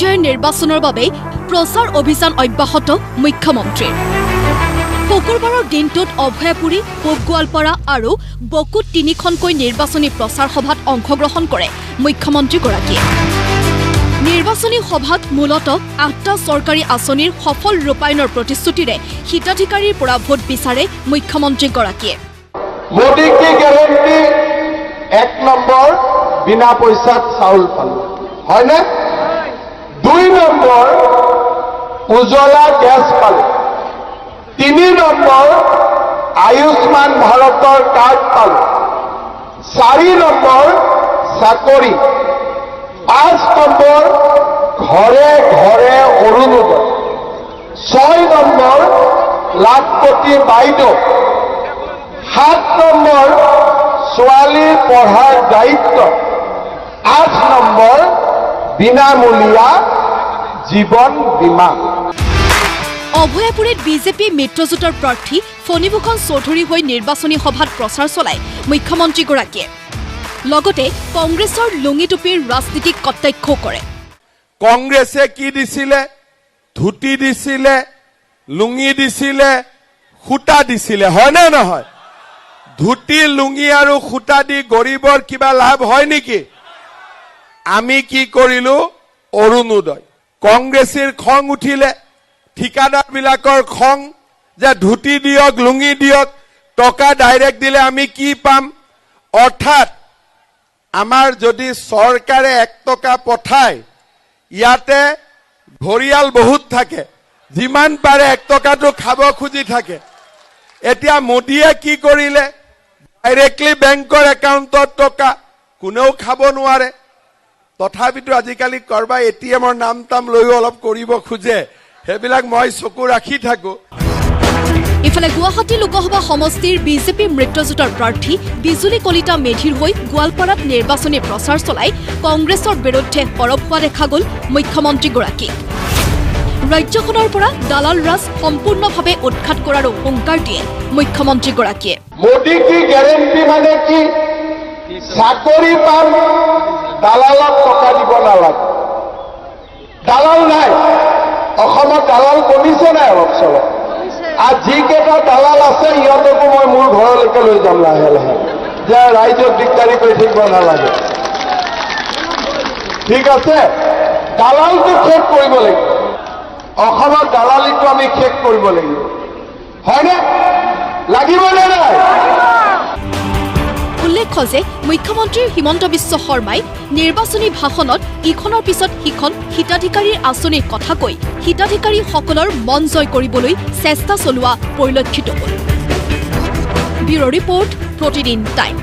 পৰ্যায়ৰ নিৰ্বাচনৰ বাবে প্ৰচাৰ অভিযান অব্যাহত মুখ্যমন্ত্ৰীৰ। শুকুৰবাৰৰ দিনটোত অভয়াপুৰী, পূব গোৱালপাৰা আৰু বকুত তিনিখনকৈ নিৰ্বাচনী প্ৰচাৰ সভাত অংশগ্ৰহণ কৰে মুখ্যমন্ত্ৰীগৰাকীয়ে। নিৰ্বাচনী সভাত মূলতঃ ৮টা চৰকাৰী আঁচনিৰ সফল ৰূপায়ণৰ প্ৰতিশ্ৰুতিৰে হিতাধিকাৰীৰ পৰা ভোট বিচাৰে মুখ্যমন্ত্ৰীগৰাকীয়ে। মোদী কি গ্যাৰেণ্টি ১ নম্বৰ বিনা পইচাত চাউল পালো, হয়নে? ২ নম্বৰ উজ্জ্বলা গেছ পালো, ৩ নম্বৰ আয়ুষ্মান ভাৰতৰ কাৰ্ড পালো, ৪ নম্বৰ চাকৰি, ৫ নম্বৰ ঘৰে ঘৰে অৰুণোদয়, ৬ নম্বৰ লাখপতি বাইদেউ, ৭ নম্বৰ ছোৱালীৰ পঢ়াৰ দায়িত্ব, ৮ নম্বৰ বিনামূলীয়া জীৱন বীমা। অভয়াপুৰীত বিজেপি মিত্ৰজোঁটৰ প্ৰাৰ্থী ফণীভূষণ চৌধুৰী হৈ নিৰ্বাচনী সভাত প্ৰচাৰ চলায় মুখ্যমন্ত্ৰীগৰাকীয়ে। লগতে কংগ্ৰেছৰ লুঙি টুপিৰ ৰাজনীতিক কটাক্ষও কৰে। কংগ্ৰেছে কি দিছিলে? ধুতি দিছিলে, লুঙি দিছিলে, সূতা দিছিলে, হয়নে নহয়? ধুতি, লুঙি আৰু সূতা দি গৰীবৰ কিবা লাভ হয় নেকি? আমি কি কৰিলো? অৰুণোদয়। কংগ্ৰেছীৰ খং উঠিলে, ঠিকাদাৰবিলাকৰ খং যে ধুতি দিয়ক, লুঙি দিয়ক, টকা ডাইৰেক্ট দিলে আমি কি পাম? অৰ্থাৎ আমাৰ যদি চৰকাৰে ১ টকা পঠায়, ইয়াতে ঘৰিয়াল বহুত থাকে, যিমান পাৰে ১ টকাটো খাব খুজি থাকে। এতিয়া মোদীয়ে কি কৰিলে? ডাইৰেক্টলি বেংকৰ একাউণ্টত টকা, কোনেও খাব নোৱাৰে। তথাপিতো আজিকালি কৰবা এটিএমৰ নাম তাম লৈও অলপ কৰিব খোজে, সেইবিলাক মই চকু ৰাখি থাকো। ইফালে গুৱাহাটী লোকসভা সমষ্টিৰ বিজেপি মিত্ৰজোঁটৰ প্ৰাৰ্থী বিজুলী কলিতা মেধিৰ হৈ গোৱালপাৰাত নিৰ্বাচনী প্ৰচাৰ চলাই কংগ্ৰেছৰ বিৰুদ্ধে সৰব হোৱা দেখা গ'ল মুখ্যমন্ত্ৰীগৰাকী। ৰাজ্যখনৰ পৰা দালাল ৰাজ সম্পূৰ্ণভাৱে উৎখাত কৰাৰো হুংকাৰ দিয়ে মুখ্যমন্ত্ৰীগৰাকীয়ে। মোদী কি গ্যাৰেণ্টি মানে কি? চাকৰি পাম, দালালক টকা দিব নালাগে। দালাল নাই অসমত, দালাল কমিছে নাই অলপ চলপ। আৰু যিকেইটা দালাল আছে সিহঁতকো মই মোৰ ঘৰলৈকে লৈ যাম লাহে লাহে, যে ৰাইজক দিগদাৰি কৰি থাকিব নালাগে। ঠিক আছে, দালালটো শেষ কৰিব লাগিব। অসমৰ দালালিটো আমি শেষ কৰিব লাগিব, হয়নে? লাগিবনে নাই? উল্লেখ্য যে মুখ্যমন্ত্ৰী হিমন্ত বিশ্ব শৰ্মাই নিৰ্বাচনী ভাষণত ইখনৰ পিছত সিখন হিতাধিকাৰীৰ আঁচনিৰ কথা কৈ হিতাধিকাৰীসকলৰ মন জয় কৰিবলৈ চেষ্টা চলোৱা পৰিলক্ষিত হ'ল। ব্যুৰ' ৰিপৰ্ট, প্ৰতিদিন টাইম।